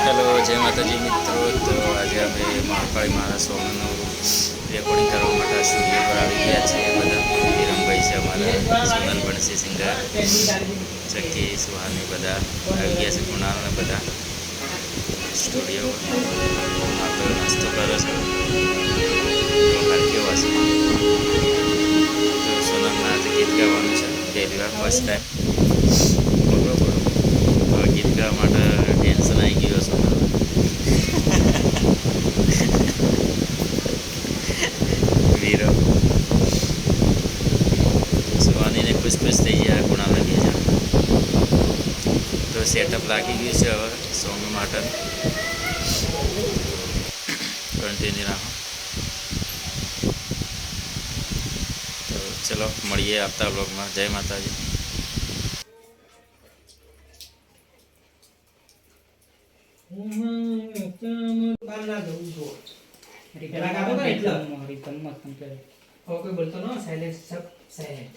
Hello જય માતાજી મિત્રો. તો આજે અમે મહાકાળી માના સોંગનું રેકોર્ડિંગ કરવા માટે સ્ટુડિયો પર આવી ગયા છીએ. બધા હિરમભાઈ છે, અમારા સોનલ બનશે સિંગર, ચક્કી સુહાની બધા આવી ગયા છે. કુણાલને બધા સ્ટુડિયો આપણે નાસ્તો કર્યો છે. હાલ કેવા છે તો સોનલના આજે ગીત ગાવાનું છે. પહેલી વાર ફર્સ્ટ ટાઈમ ગીત ગાવા માટે ટેન્શન આવી ગયું છે. વીરો સુવાનીને ખુશ થઈ ગયા. કુણાલને બે જણ તો સેટઅપ લાગી ગયું છે. હવે સોંગ માટે કન્ટિન્યુ રાખો. તો ચલો મળીએ આવતા બ્લોગમાં. જય માતાજી. કોઈ બોલતો ન સાયલેન્ટ સબ સાયલેન્ટ